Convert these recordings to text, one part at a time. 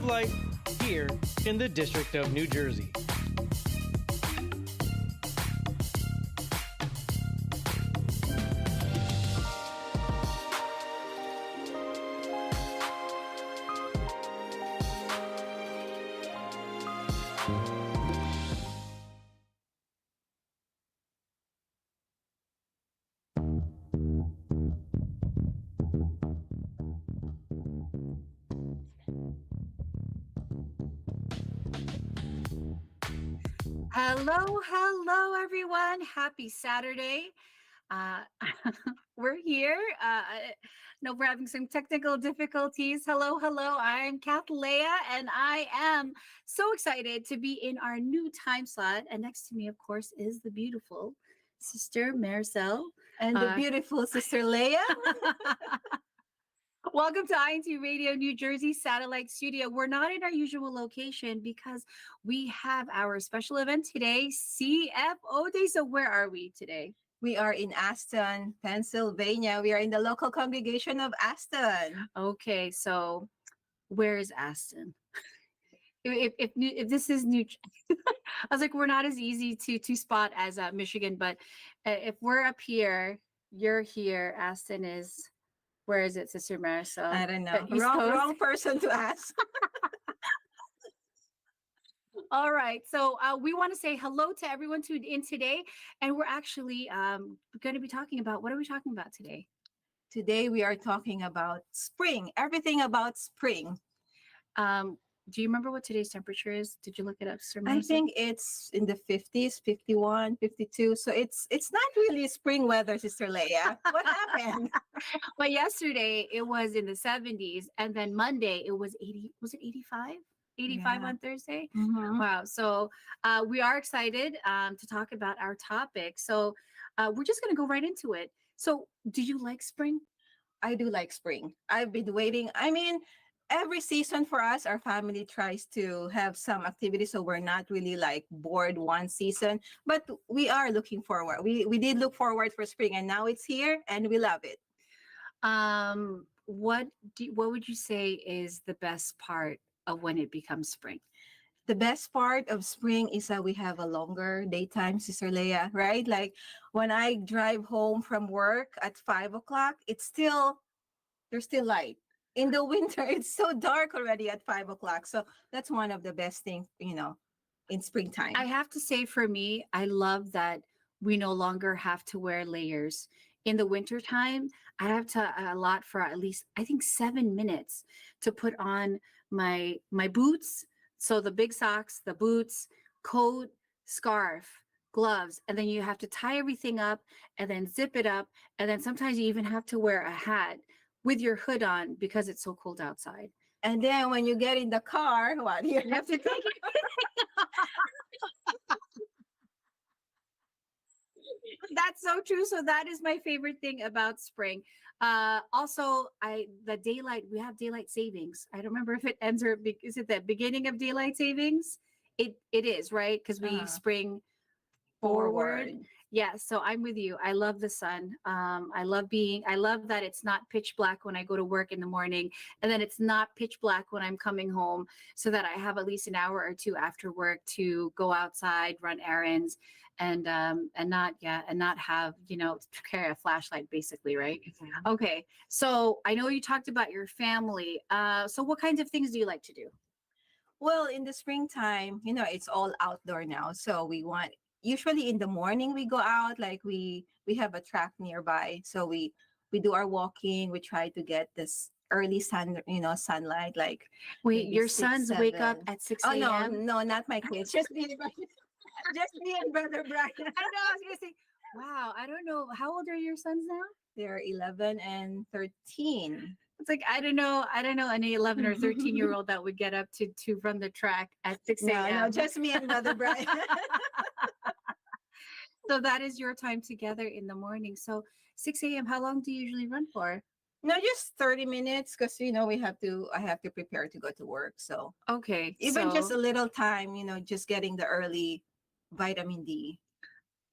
life here in the District of New Jersey. Hello, everyone. Happy Saturday. We're here. No, we're having some technical difficulties. Hello. I'm Kathleen, and I am so excited to be in our new time slot. And next to me, of course, is the beautiful Sister Maricel. And the beautiful Sister Leia. Welcome to INCRadio New Jersey Satellite Studio. We're not in our usual location because we have our special event today, CFO Day. So where are we today? We are in Aston, Pennsylvania. We are in the local congregation of Aston. Okay, so where is Aston? If this is New, I was like, we're not as easy to spot as Michigan, but if we're up here, you're here. Aston is. Where is it, Sister Maricel? I don't know. Wrong person to ask. All right. So we want to say hello to everyone tuned in today. And we're actually going to be talking about, what are we talking about today? Today we are talking about spring, everything about spring. Do you remember what today's temperature is? Did you look it up, Sister Maricel? I think it's in the 50s, 51, 52. So it's not really spring weather, Sister Leia. What happened? Well, yesterday it was in the 70s, and then Monday it was 80. Was it 85? 85 on Thursday. Mm-hmm. Wow. So we are excited to talk about our topic. So we're just going to go right into it. So do you like spring? I do like spring. I've been waiting. I mean, every season for us, our family tries to have some activity, so we're not really like bored one season, but we are looking forward. We did look forward for spring, and now it's here and we love it. What would you say is the best part of when it becomes spring? The best part of spring is that we have a longer daytime, Sister Leia, right? Like when I drive home from work at 5 o'clock, there's still light. In the winter, it's so dark already at 5 o'clock. So that's one of the best things, in springtime. I have to say, for me, I love that we no longer have to wear layers. In the wintertime, I have to allot for at least, I think, 7 minutes to put on my boots. So the big socks, the boots, coat, scarf, gloves, and then you have to tie everything up and then zip it up. And then sometimes you even have to wear a hat with your hood on because it's so cold outside. And then when you get in the car, what? You have to take it. That's so true. So that is my favorite thing about spring. Also, we have daylight savings. I don't remember if it ends or is it the beginning of daylight savings? It is, right? Because we spring forward. Yes, so I'm with you. I love the sun. I love that it's not pitch black when I go to work in the morning, and then it's not pitch black when I'm coming home, so that I have at least an hour or two after work to go outside, run errands, and not have, to carry a flashlight, basically, right? Mm-hmm. Okay, so I know you talked about your family. So what kinds of things do you like to do? Well, in the springtime, it's all outdoor now. So usually in the morning we go out, like we have a track nearby. So we do our walking. We try to get this early sunlight. Like, wait, your sons 6, wake up at 6 a.m.? Oh, no, not my kids. Just me and Brother Brian. I know, I was gonna say, wow, I don't know. How old are your sons now? They're 11 and 13. It's like, I don't know any 11 or 13-year-old that would get up to run the track at 6 a.m. No, just me and Brother Brian. So that is your time together in the morning. So 6 a.m., how long do you usually run for? No, just 30 minutes because, I have to prepare to go to work. So, okay. Even just a little time, just getting the early vitamin D.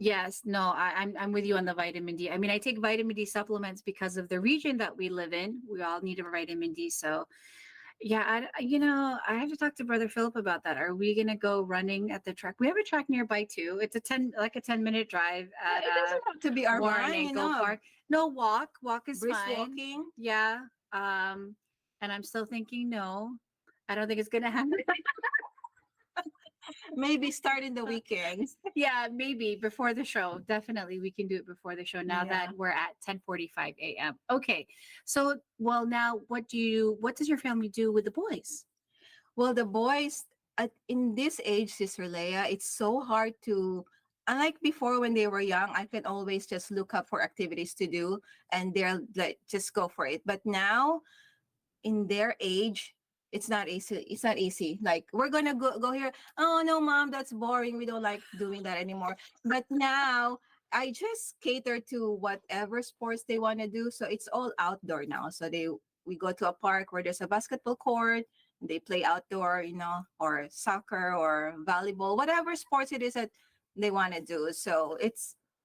Yes, no, I'm with you on the vitamin D. I mean, I take vitamin D supplements because of the region that we live in. We all need a vitamin D. So Yeah, I have to talk to Brother Philip about that. Are we gonna go running at the track? We have a track nearby too. It's a 10-minute drive Yeah, at it doesn't have to be our Warren run, Eagle Park. No, walk. Walk is brisk fine. walking. Yeah. And I'm still thinking no. I don't think it's gonna happen. Maybe start in the weekends. Yeah, maybe before the show. Definitely we can do it before the show now Yeah. that we're at 10:45 a.m. Okay. So, well, now what does your family do with the boys? Well, the boys in this age, Sister Leia, it's so hard to. Unlike before when they were young, I can always just look up for activities to do, and they're like, just go for it. But now, in their age, it's not easy. It's not easy. Like we're gonna go here. Oh no, mom, that's boring. We don't like doing that anymore. But now I just cater to whatever sports they want to do. So it's all outdoor now. So we go to a park where there's a basketball court. They play outdoor, or soccer or volleyball, whatever sports it is that they want to do. So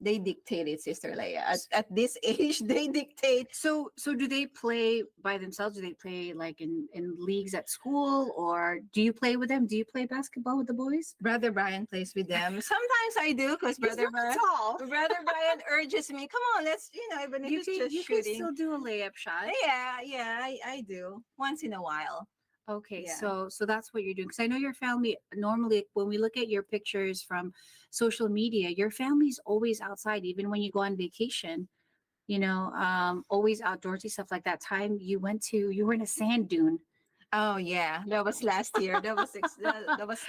they dictate it, Sister Leia. At this age, they dictate. So do they play by themselves? Do they play like in leagues at school, or do you play with them? Do you play basketball with the boys? Brother Brian plays with them. Sometimes I do because Brother Brian urges me, come on, let's, even if it's just You can shooting. still do a layup shot. Yeah, I do once in a while. Okay, Yeah. so that's what you're doing. Because I know your family normally, when we look at your pictures from social media, your family's always outside, even when you go on vacation. Always outdoorsy stuff like that time you were in a sand dune. Oh yeah, that was last year. That was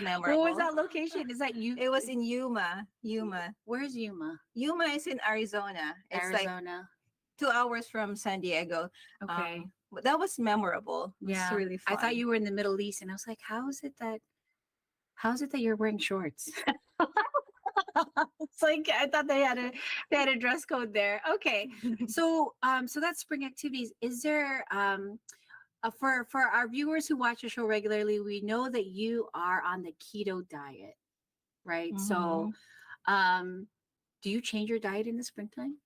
memorable. What was that location? Is that you? It was in Yuma. Yuma. Where's Yuma? Yuma is in Arizona. It's like Arizona. 2 hours from San Diego. Okay. But that was memorable. It was Yeah. really fun. I thought you were in the Middle East, and I was like, how is it that you're wearing shorts? It's like I thought they had a dress code there. Okay. So that's spring activities. Is there for our viewers who watch the show regularly, we know that you are on the keto diet, right? So do you change your diet in the springtime?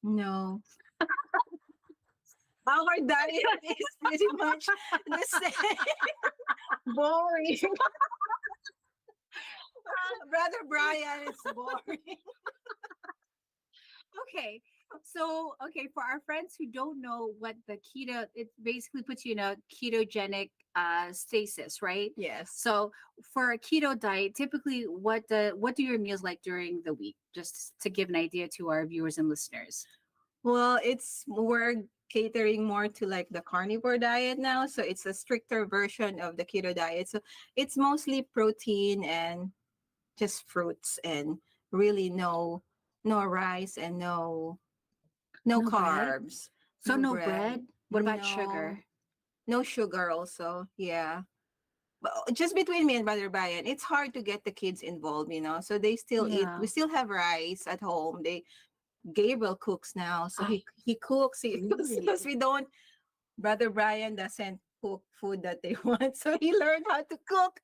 No. Our diet is pretty much the same. Boring. Brother Brian, it's boring. Okay. So, for our friends who don't know what the keto, it basically puts you in a ketogenic stasis, right? Yes. So, for a keto diet, typically, what do your meals like during the week? Just to give an idea to our viewers and listeners. Well, we're catering more to like the carnivore diet now, so it's a stricter version of the keto diet. So it's mostly protein and just fruits, and really no rice and no No bread? carbs. So no bread. What about sugar? No sugar also. Yeah. But just between me and Brother Brian, it's hard to get the kids involved, so they still eat. Yeah. We still have rice at home. Gabriel cooks now, so Ah, he cooks. really? Because we don't. Brother Brian doesn't cook food that they want, so he learned how to cook.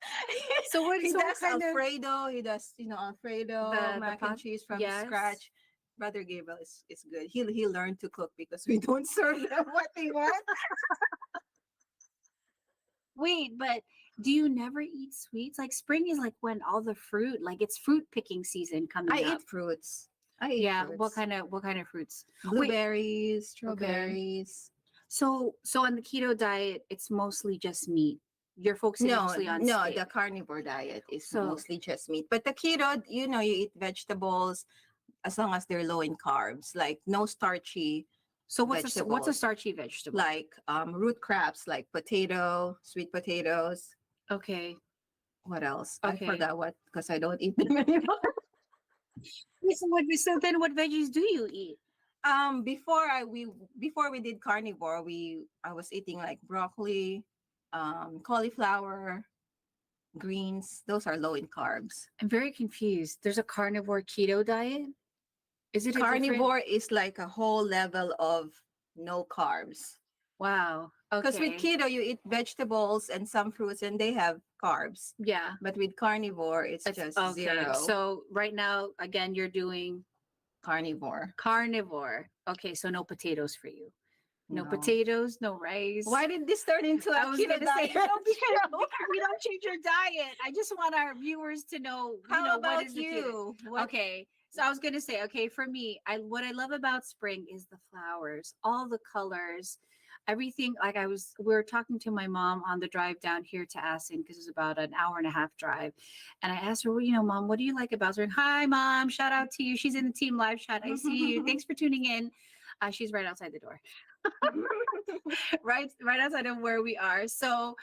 So what? He So does what kind of Alfredo. He does Alfredo the mac and cheese from yes. scratch. Brother Gabriel is good. He learned to cook because we don't serve them what they want. Wait, but do you never eat sweets? Like spring is like when all the fruit, like it's fruit picking season coming I up. eat fruits. I eat Yeah, fruits. what kind of fruits? Blueberries, strawberries. So on the keto diet, it's mostly just meat. You're focusing mostly on steak. The carnivore diet is So- mostly just meat. But the keto, you eat vegetables as long as they're low in carbs, like no starchy, So what's a vegetables. starchy vegetable? like root crops, like potato, sweet potatoes. Okay. What else? Okay. I forgot what, because I don't eat them anymore. So then what veggies do you eat? Before we did carnivore, I was eating like broccoli, cauliflower, greens. Those are low in carbs. I'm very confused. There's a carnivore keto diet? Is it a different- Carnivore is like a whole level of no carbs. Wow. Okay. Because with keto, you eat vegetables and some fruits, and they have carbs. Yeah. But with carnivore, it's just zero. So right now, again, you're doing Carnivore. carnivore. Okay, so no potatoes for you. No No. potatoes, no rice. Why did this turn into a I was keto gonna say, diet? because we don't change your diet. I just want our viewers to know, How what about is the keto. you? What? Okay, so I was gonna say, okay, for me, what I love about spring is the flowers, all the colors, everything. Like we were talking to my mom on the drive down here to Assen because it's about an hour and a half drive, and I asked her, well, Mom, what do you like about spring? Hi, Mom, shout out to you. She's in the team live chat. I see you. Thanks for tuning in. She's right outside the door. right outside of where we are. So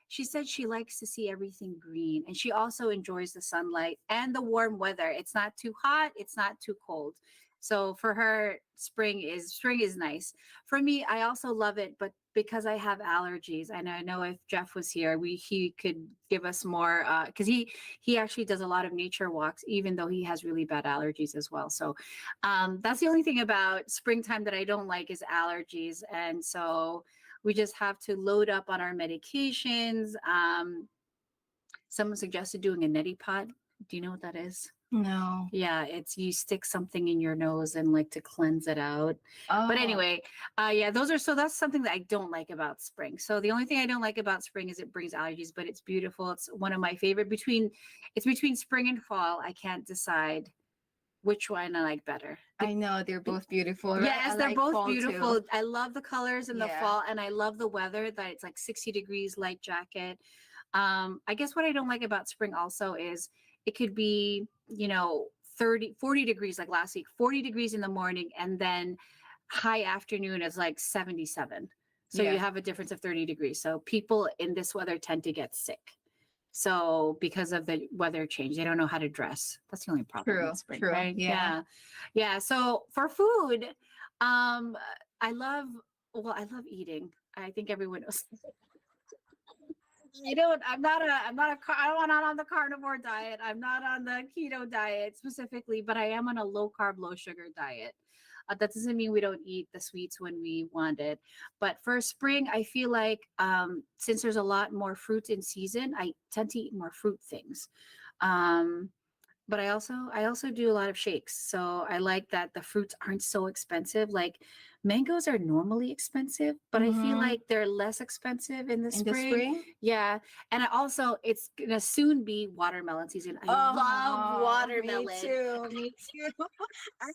she said she likes to see everything green, and she also enjoys the sunlight and the warm weather. It's not too hot, it's not too cold. So for her, spring is nice. For me, I also love it, but because I have allergies, and I know if Jeff was here, he could give us more, because he actually does a lot of nature walks, even though he has really bad allergies as well. So that's the only thing about springtime that I don't like is allergies, and so we just have to load up on our medications. Someone suggested doing a neti pot. Do you know what that is? No. Yeah, it's you stick something in your nose and like to cleanse it out. But Oh. anyway, yeah, that's something that I don't like about spring. So the only thing I don't like about spring is it brings allergies, but it's beautiful. It's one of my favorite. It's between spring and fall. I can't decide which one I like better. I know they're both beautiful. Right? Yes, I they're like both fall beautiful. too. I love the colors in the Yeah. fall, and I love the weather that it's like 60 degrees, light jacket. I guess what I don't like about spring also is it could be, 30, 40 degrees like last week, 40 degrees in the morning, and then high afternoon is like 77. So Yeah. you have a difference of 30 degrees. So people in this weather tend to get sick. So because of the weather change, they don't know how to dress. That's the only problem True, with spring, true. right? Yeah. Yeah. So for food, I love eating. I think everyone knows. I'm not on the carnivore diet. I'm not on the keto diet specifically, but I am on a low carb, low sugar diet. That doesn't mean we don't eat the sweets when we want it. But for spring, I feel like since there's a lot more fruits in season, I tend to eat more fruit things. Um, but I also do a lot of shakes. So I like that the fruits aren't so expensive. Like mangoes are normally expensive, but I feel Mhm. like they're less expensive in the In the spring. spring? Yeah. And it's gonna soon be watermelon season. I love watermelon. Me too. Me too. I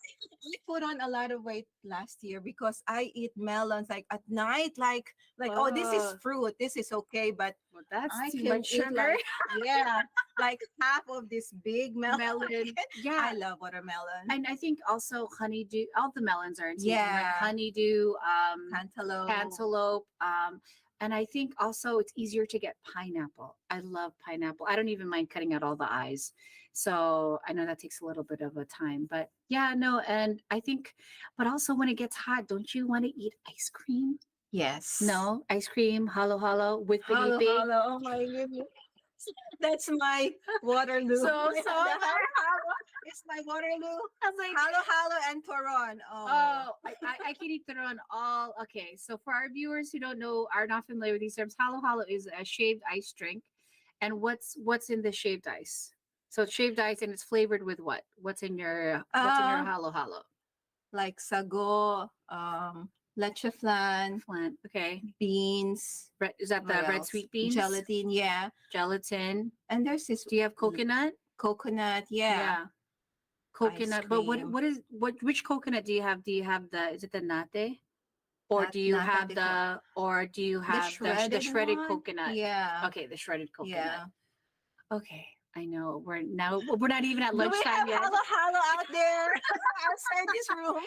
put on a lot of weight last year because I eat melons like at night, like oh, this is Oh, fruit. This is okay, but well, that's I too can much eat sugar. like yeah, like half of this big melon. Melon. Yeah. I love watermelon. And I think also honeydew, all the melons are in season, right? Yeah. Honeydew, Cantaloupe. cantaloupe. And I think also it's easier to get pineapple. I love pineapple. I don't even mind cutting out all the eyes. So I know that takes a little bit of a time, but yeah, no. And I think, but also when it gets hot, don't you want to eat ice cream? Yes. No, ice cream, halo with Hello, panipi. hello. Oh my goodness. That's my Waterloo. So, The so halo is my Waterloo. I was like, Halo and Toron. Oh. oh, I can eat it on all. Okay, so for our viewers who don't know, are not familiar with these terms, halo is a shaved ice drink, and what's in the shaved ice? So it's shaved ice, and it's flavored with what? What's in your Uh, halo? like sago, leche flan, Flan. Okay, beans. is that the What red else? sweet beans? Gelatin, yeah. Gelatin. And there's this Do you have coconut? coconut, yeah. Coconut. But cream. which coconut do you have? Do you have is it the nate? Or Not- do you not have that the shredded shredded one? coconut? Yeah. Okay, the shredded coconut. Yeah. Okay, I know. We're not even at Do we lunchtime have yet. halo out there outside this room?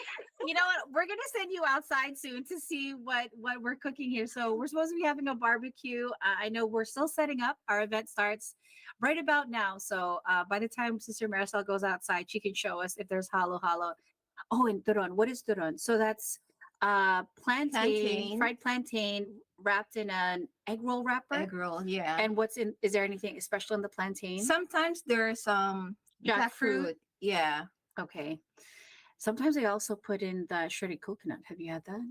You know what? We're gonna send you outside soon to see what we're cooking here. So we're supposed to be having a barbecue. I know we're still setting up. Our event starts right about now. So by the time Sister Marisol goes outside, she can show us if there's halo. Oh, and turon. What is turon? So that's plantain, fried plantain wrapped in an egg roll wrapper. Egg roll, yeah. And is there anything special in the plantain? Sometimes there's jackfruit. Yeah. Okay. Sometimes they also put in the shredded coconut. Have you had that?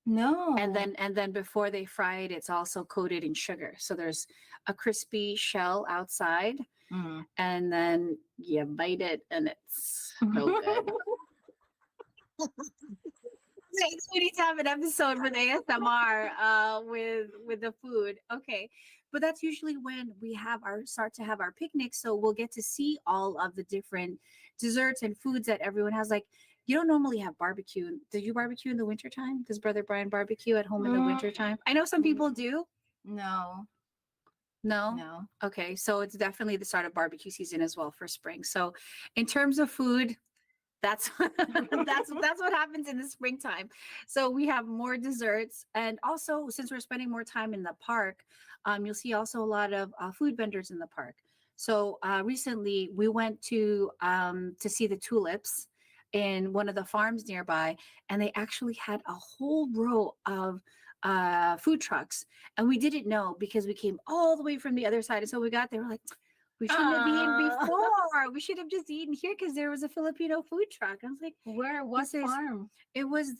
No. And then before they fry it, it's also coated in sugar. So there's a crispy shell outside, Mm. and then you bite it, and it's so good. We need to have an episode with ASMR with the food. Okay. But that's usually when we have our start to have our picnics. So we'll get to see all of the different desserts and foods that everyone has. Like you don't normally have barbecue. Did you barbecue in the wintertime? Does Brother Brian barbecue at home in the wintertime? I know some people do. No, No? no. Okay. So it's definitely the start of barbecue season as well for spring. So in terms of food, that's that's what happens in the springtime. So we have more desserts, and also since we're spending more time in the park, you'll see also a lot of food vendors in the park. So recently we went to see the tulips in one of the farms nearby, and they actually had a whole row of food trucks, and we didn't know because we came all the way from the other side, and so we got there, we're like, we shouldn't have eaten before. We should have just eaten here because there was a Filipino food truck. I was like, Where? What this is- farm? it was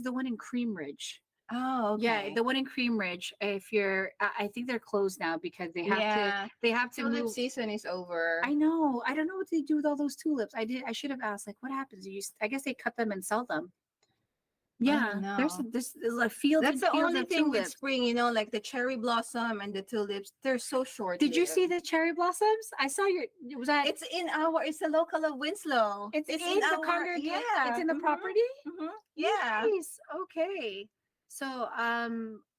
the one in Cream Ridge. Oh, okay. Yeah, the one in Cream Ridge. If you're, I think they're closed now because they have to Tulip move. season is over. I know. I don't know what they do with all those tulips. I should have asked, like, what happens? I guess they cut them and sell them. Yeah, don't there's a field. That's and the fields only of thing with tulips. spring, like the cherry blossom and the tulips, they're so short. Did you see the cherry blossoms? I saw your. Was that? It's a local of Winslow. It's in the congregation. Yeah. It's in the property. Yeah. Nice. Okay. So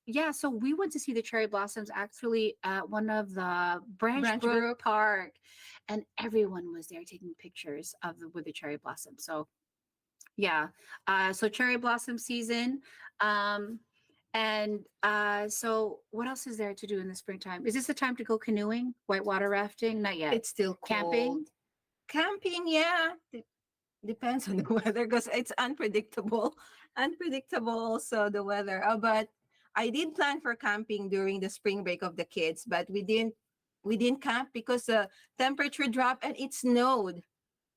yeah, so we went to see the cherry blossoms actually at one of the Branch Brook Brook. Park, and everyone was there taking pictures with the cherry blossom. So yeah, so cherry blossom season. And so what else is there to do in the springtime? Is this the time to go canoeing, whitewater rafting? Not yet. It's still cold. Camping? Camping, yeah. Depends on the weather because it's unpredictable. Unpredictable, so the weather. But I did plan for camping during the spring break of the kids, but we didn't camp because the temperature dropped and it snowed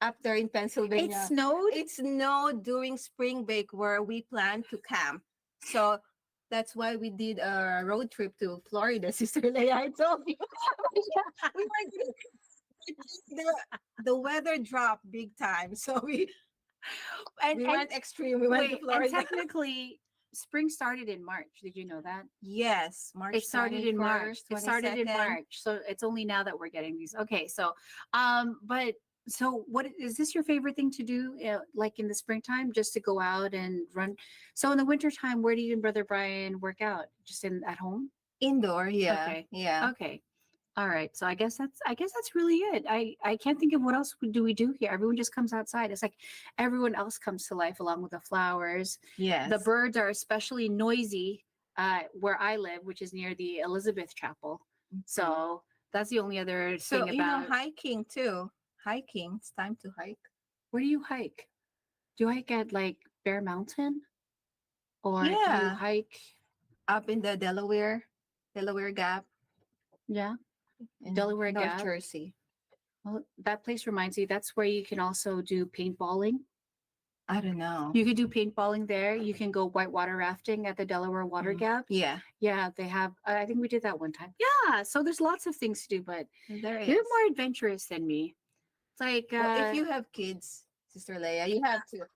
up there in Pennsylvania. It snowed? It snowed during spring break where we planned to camp. So that's why we did a road trip to Florida, Sister Leia. I told you. We were the weather dropped big time. So we went extreme. We went to wait, Florida. and technically spring started in March. Did you know that? Yes, March. It started in March. 21st, It started in 22nd. March. So it's only now that we're getting these. Okay, so but so what is this your favorite thing to do like in the springtime, just to go out and run? So in the wintertime, where do you and Brother Brian work out? Just at home? Indoor, yeah. Okay. Yeah. Okay. All right. So I guess that's really it. I can't think of what else do we do here. Everyone just comes outside. It's like everyone else comes to life along with the flowers. Yes. The birds are especially noisy where I live, which is near the Elizabeth Chapel. So that's the only other So thing about hiking too. Hiking. It's time to hike. where do you hike? Do you hike at like Bear Mountain? Or do you Yeah. hike? Up in the Delaware Gap. Yeah. In Delaware North Gap. Jersey. Well, that place reminds me, that's where you can also do paintballing. I don't know. You could do paintballing there. You can go whitewater rafting at the Delaware Water Mhm. Gap. Yeah. Yeah, they have. I think we did that one time. Yeah, so there's lots of things to do, but There is. you're more adventurous than me. It's like Well, if you have kids, Sister Leia, you have to.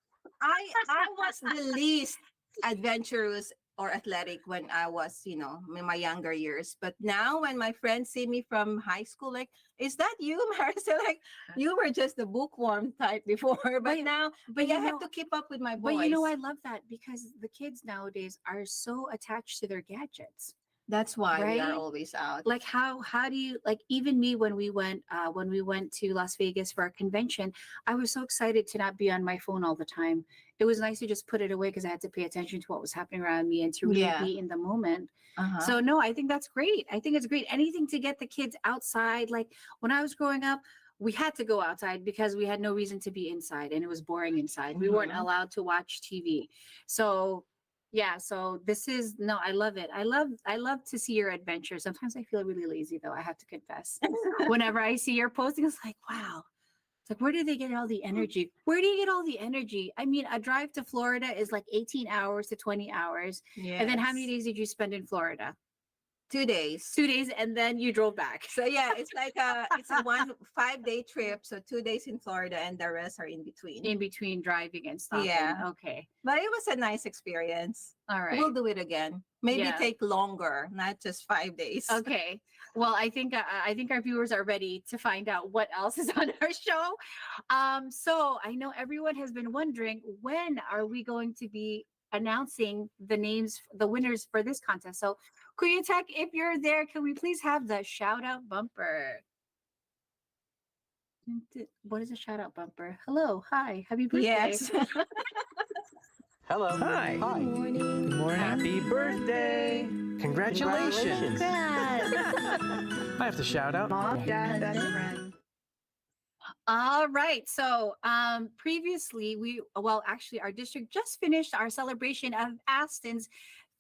I was the least adventurous or athletic when I was, in my younger years. But now when my friends see me from high school, like, is that you, Maricel? Like, you were just the bookworm type before, but now I have to keep up with my boys. But I love that because the kids nowadays are so attached to their gadgets. That's why we are Right? always out. Like how do you, like, even me when we went to Las Vegas for our convention, I was so excited to not be on my phone all the time. It was nice to just put it away because I had to pay attention to what was happening around me and to really Yeah. be in the moment. Uh-huh. So no, I think that's great. I think it's great. Anything to get the kids outside. Like when I was growing up, we had to go outside because we had no reason to be inside and it was boring inside. We weren't Mhm. allowed to watch TV. So yeah, so I love it. I love to see your adventure. Sometimes I feel really lazy though, I have to confess. Whenever I see your posting, it's like, wow. It's like, where do they get all the energy? Where do you get all the energy? I mean, a drive to Florida is like 18 hours to 20 hours. And then how many Yes. days did you spend in Florida? 2 days. 2 days, and then you drove back. So yeah, it's like it's a 5-day trip. So 2 days in Florida and the rest are in between. In between driving and stopping. Yeah. Okay. But it was a nice experience. All right. We'll do it again. Maybe Yeah. take longer, not just 5 days. Okay. Well, I think our viewers are ready to find out what else is on our show. So I know everyone has been wondering, when are we going to be announcing the names, the winners for this contest? So Kuya Tech, if you're there, can we please have the shout out bumper? What is a shout out bumper? Hello, hi, happy birthday. Yes. Hello. Hi. Good morning. Good morning. Happy birthday. Congratulations. I have to shout out. Mom, dad, best friend. All right. So previously actually our district just finished our celebration of Aston's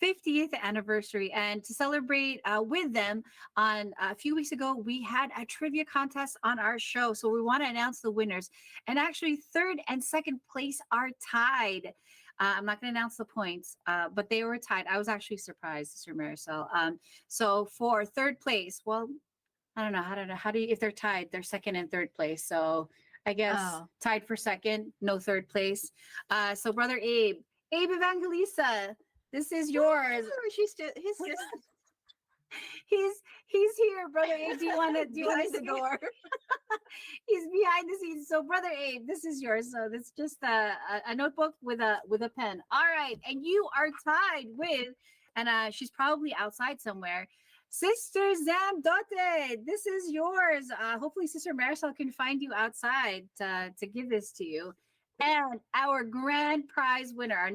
50th anniversary, and to celebrate with them on a few weeks ago, we had a trivia contest on our show. So we want to announce the winners, and actually third and second place are tied. I'm not going to announce the points, but they were tied. I was actually surprised, Sister Marisol. So for third place, well, I don't know. How do you, if they're tied, they're second and third place. So I guess tied for second, no third place. So Brother Abe Evangelista, this is yours. He's just He's here, Brother Abe. Do you want to behind the door? He's behind the scenes. So Brother Abe, this is yours. So it's just a notebook with a pen. All right, and you are tied with, and she's probably outside somewhere, Sister Zam Dote. This is yours. Hopefully Sister Marisol can find you outside to give this to you. And our grand prize winner, our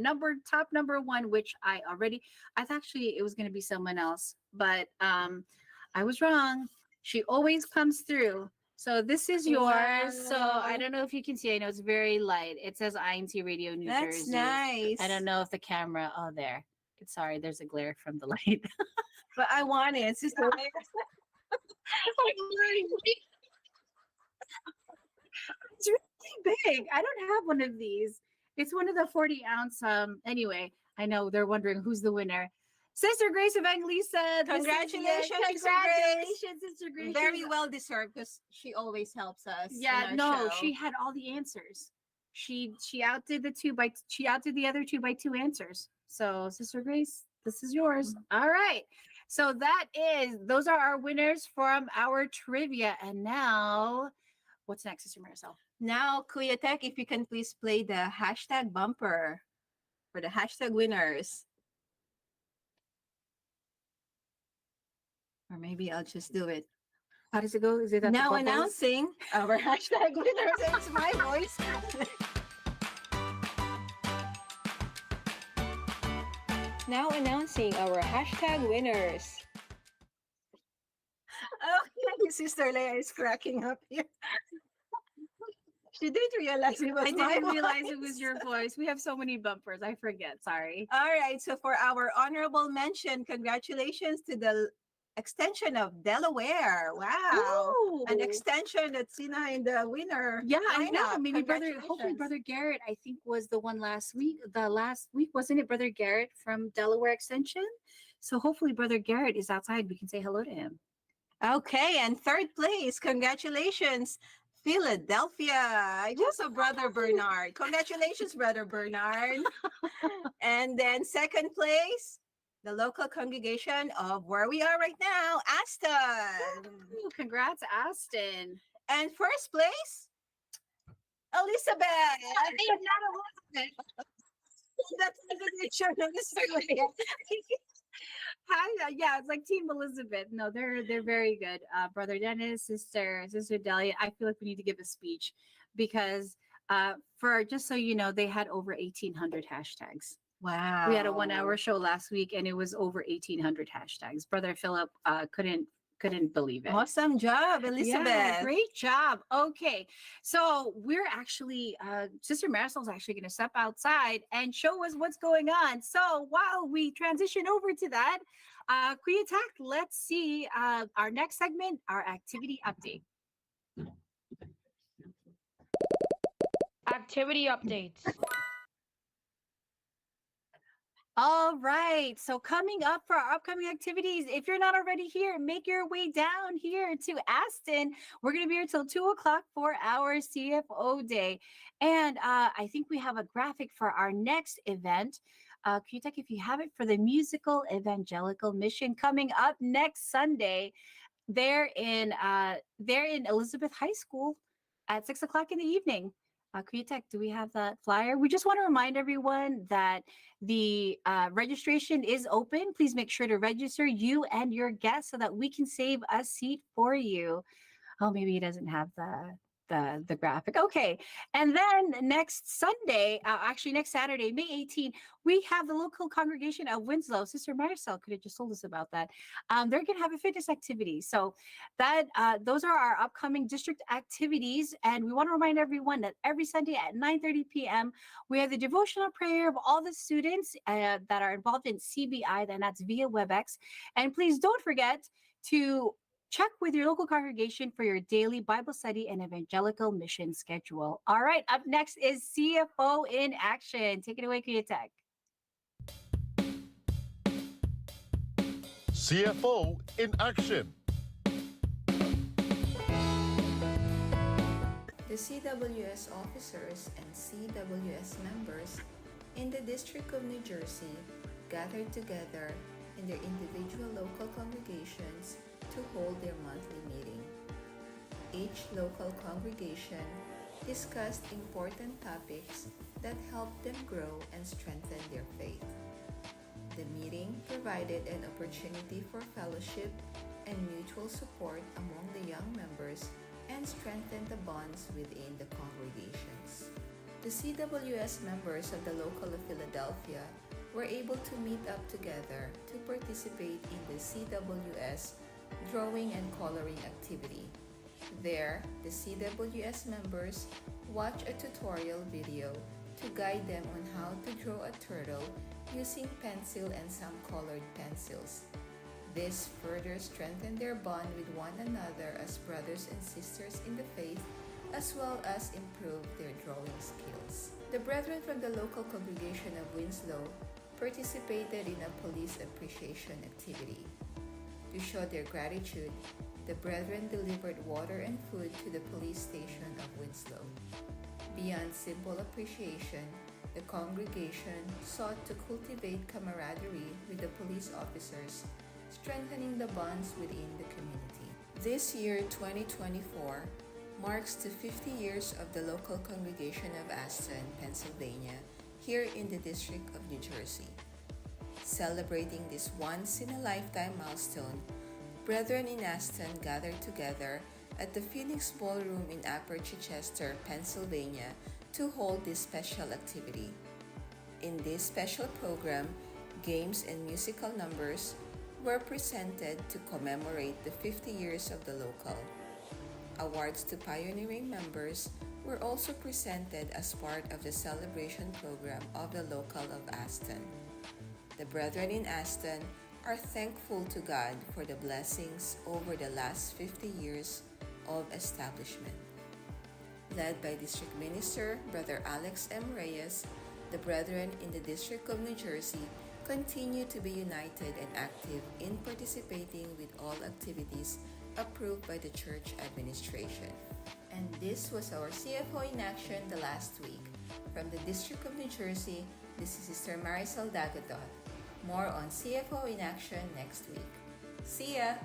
top number one, which I thought actually it was going to be someone else, but I was wrong. She always comes through. So this is yours. Wow. So I don't know if you can see. I know it's very light. It says INCRadio New Jersey. That's nice. I don't know if the camera. Oh, there. Sorry, there's a glare from the light. But I want it. Sister. It's really big. I don't have one of these. It's one of the 40-ounce. Anyway, I know they're wondering who's the winner. Sister Grace Evangelista. Congratulations, congratulations, Sister Grace. Very well deserved, because she always helps us. Yeah, in no, our show. she had all the answers. She outdid she outdid the other 2 by 2 answers. So Sister Grace, this is yours. All right. So those are our winners from our trivia. And now, what's next, Sister Marisol? Now, Kuya Tech, if you can please play the hashtag bumper for the hashtag winners. Or maybe I'll just do it. How does it go? Is it at Now the bubbles? announcing our hashtag winners. It's my voice. Now announcing our hashtag winners. Okay, Sister Leia is cracking up here. She didn't realize it was I my didn't realize it voice. was your voice. We have so many bumpers. I forget. Sorry. All right, so for our honorable mention, congratulations to the extension of Delaware. Wow. An Ooh. extension that's in the winner. Yeah, I know. lineup. Maybe hopefully Congratulations. Brother Garrett, I think, was the one last week. The last week, wasn't it Brother Garrett from Delaware Extension? So hopefully Brother Garrett is outside. We can say hello to him. Okay, and third place, congratulations, Philadelphia. I just saw Brother Bernard. Congratulations, Brother Bernard. And then second place, the local congregation of where we are right now, Aston. Ooh, congrats, Aston. And first place, Elizabeth. I am not Elizabeth. That's the picture of Elizabeth. Hi, yeah, it's like Team Elizabeth. No, they're very good. Brother Dennis, Sister Delia. I feel like we need to give a speech because for just so you know, they had over 1,800 hashtags. Wow. We had a 1-hour show last week, and it was over 1,800 hashtags. Brother Philip couldn't believe it. Awesome job, Elizabeth. Yeah, great job. Okay, so we're actually Sister Marisol's actually going to step outside and show us what's going on. So while we transition over to that, Kuya Tak, let's see our next segment, our activity update. Activity updates. All right. So coming up for our upcoming activities, if you're not already here, make your way down here to Aston. We're going to be here till 2 o'clock for our CFO day. And I think we have a graphic for our next event. Kutek, if you have it for the musical evangelical mission coming up next Sunday, they're in Elizabeth High School at 6 o'clock in the evening. Kriyatek, do we have that flyer? We just want to remind everyone that the registration is open. Please make sure to register you and your guests so that we can save a seat for you. Oh, maybe he doesn't have the graphic. Okay. And then next Sunday, actually next Saturday, May 18th, we have the local congregation of Winslow. Sister Maricel could have just told us about that. They're going to have a fitness activity. So that those are our upcoming district activities. And we want to remind everyone that every Sunday at 9:30 p.m., we have the devotional prayer of all the students that are involved in CBI, and that's via WebEx. And please don't forget to check with your local congregation for your daily Bible study and evangelical mission schedule. All right, up next is CFO in action. Take it away, Kuyatek. CFO in action. The CWS officers and CWS members in the District of New Jersey gathered together in their individual local congregations to hold their monthly meeting. Each local congregation discussed important topics that helped them grow and strengthen their faith. The meeting provided an opportunity for fellowship and mutual support among the young members and strengthened the bonds within the congregations. The CWS members of the local of Philadelphia were able to meet up together to participate in the CWS drawing and coloring activity. There, the CWS members watched a tutorial video to guide them on how to draw a turtle using pencil and some colored pencils. This further strengthened their bond with one another as brothers and sisters in the faith, as well as improved their drawing skills. The brethren from the local congregation of Winslow participated in a police appreciation activity. To show their gratitude, the brethren delivered water and food to the police station of Winslow. Beyond simple appreciation, the congregation sought to cultivate camaraderie with the police officers, strengthening the bonds within the community. This year, 2024, marks the 50 years of the local congregation of Aston, Pennsylvania, here in the District of New Jersey. Celebrating this once-in-a-lifetime milestone, brethren in Aston gathered together at the Phoenix Ballroom in Upper Chichester, Pennsylvania, to hold this special activity. In this special program, games and musical numbers were presented to commemorate the 50 years of the local. Awards to pioneering members were also presented as part of the celebration program of the local of Aston. The brethren in Aston are thankful to God for the blessings over the last 50 years of establishment. Led by District Minister Brother Alex M. Reyes, the brethren in the District of New Jersey continue to be united and active in participating with all activities approved by the church administration. And this was our CFO in action the last week. From the District of New Jersey, this is Sister Maricel Dagadot. More on CFO in action next week. See ya!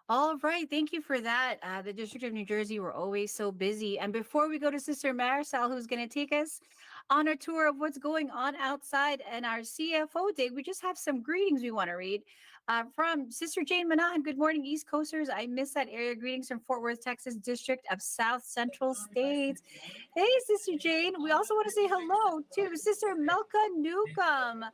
All right, thank you for that. The District of New Jersey, we're always so busy. And before we go to Sister Maricel, who's going to take us on a tour of what's going on outside and our CFO day, we just have some greetings we want to read from Sister Jane Manahan. Good morning, East Coasters. I miss that area. Greetings from Fort Worth, Texas, District of South Central States. Hey, Sister Jane. We also want to say hello to Sister Melka Newcomb.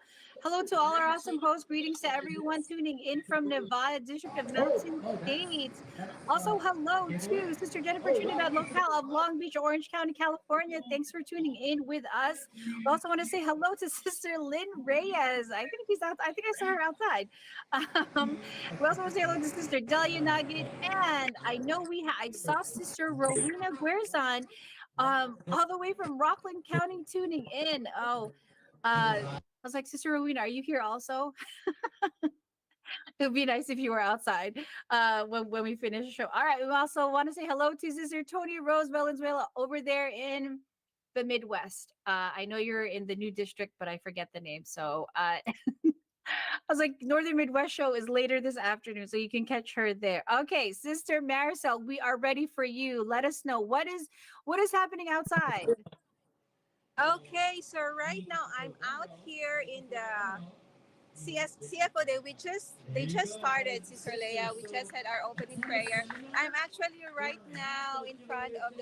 Hello to all our awesome hosts. Greetings to everyone tuning in from Nevada, District of Mountain States. Also, hello to Sister Jennifer Trinidad, locale of Long Beach, Orange County, California. Thanks for tuning in with us. We also want to say hello to Sister Lynn Reyes. I think he's out. I think I saw her outside. We also want to say hello to Sister Delia Nugget, and I know I saw Sister Rowena Guerzon, all the way from Rockland County, tuning in. Oh. I was like, Sister Rowena, are you here also? It would be nice if you were outside when we finish the show. All right. We also want to say hello to Sister Tony Rose Valenzuela over there in the Midwest. I know you're in the new district, but I forget the name. So I was like, Northern Midwest show is later this afternoon, so you can catch her there. Okay, Sister Maricel, we are ready for you. Let us know what is happening outside. Okay, so right now I'm out here in the CFO day. They just started, Sister Leia. We just had our opening prayer. I'm actually right now in front of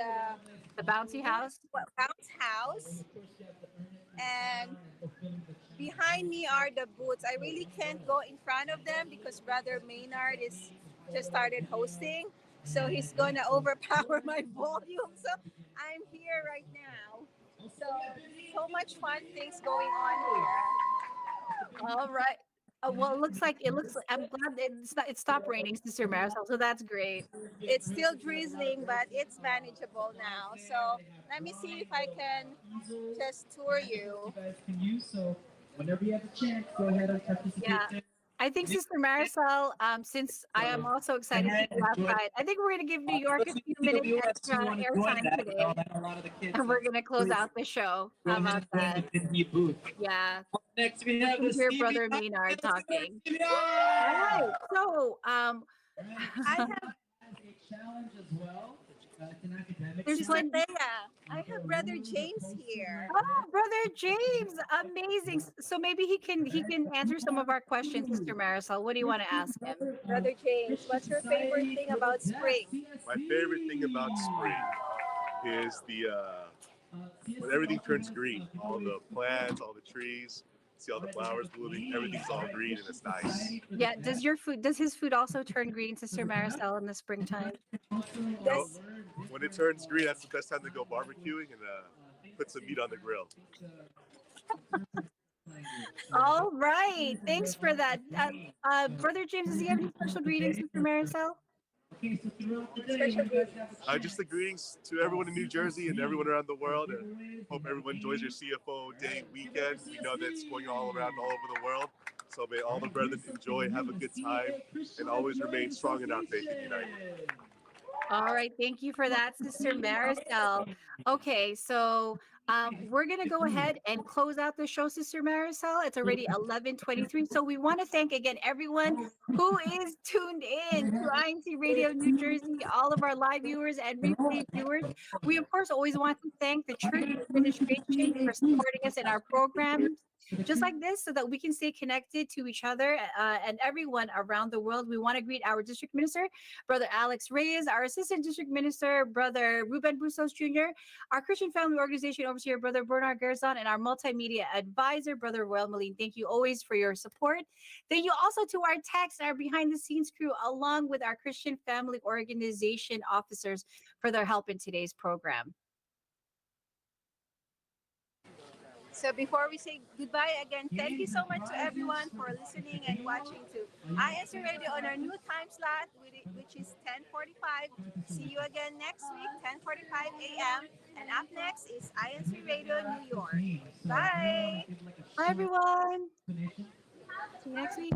The bouncy house. bounce house, and behind me are the booths. I really can't go in front of them because Brother Maynard is just started hosting, so he's gonna overpower my volume. So I'm here right now. So much fun things going on here. All right. Well, it looks like I'm glad it stopped raining, Sister Maricel. So that's great. It's still drizzling, but it's manageable now. So let me see if I can just tour you. Whenever you have a chance, go ahead and participate. Yeah. I think Sister Maricel, since I am also excited to be outside, I think we're going to give New York a few minutes extra airtime today, and we're going to close out the show. How about that? Yeah. Next, we We have can the hear Stevie Brother Bond. Maynard talking. All Yeah! right. So, I have a challenge as well. It's an academic there's Sister plenty. Leia. I have Brother James here. Oh, Brother James, amazing. So maybe he can answer some of our questions, Sister Marisol. What do you want to ask him? Brother James, what's your favorite thing about spring? My favorite thing about spring is when everything turns green. All the plants, all the trees, see all the flowers blooming. Everything's all green and it's nice. Yeah. Does his food also turn green, Sister Marisol, in the springtime? Well, when it turns green, that's the best time to go barbecuing and put some meat on the grill. All right. Thanks for that. Brother James, does he have any special greetings, Sister Marisol? Just the greetings to everyone in New Jersey and everyone around the world, and hope everyone enjoys your CFO Day weekend. We know that's going all around all over the world. So may all the brethren enjoy, have a good time, and always remain strong in our faith and united. All right. Thank you for that, Sister Marisol. Okay. So we're going to go ahead and close out the show, Sister Marisol. It's already 11:23. So we want to thank again everyone who is tuned in to INCRadio New Jersey, all of our live viewers and replay viewers. We, of course, always want to thank the church administration for supporting us in our programs just like this so that we can stay connected to each other and everyone around the world. We want to greet our district minister, Brother Alex Reyes, our assistant district minister, Brother Ruben Bustos Jr., our Christian Family Organization overseer, Brother Bernard Garzon, and our multimedia advisor, Brother Royal Moline. Thank you always for your support. Thank you also to our techs and our behind the scenes crew, along with our Christian Family Organization officers for their help in today's program. So before we say goodbye again, thank you so much to everyone for listening and watching to INCRadio on our new time slot, which is 10:45. See you again next week, 10:45 a.m. And up next is INCRadio New York. Bye. Bye, everyone. See you next week.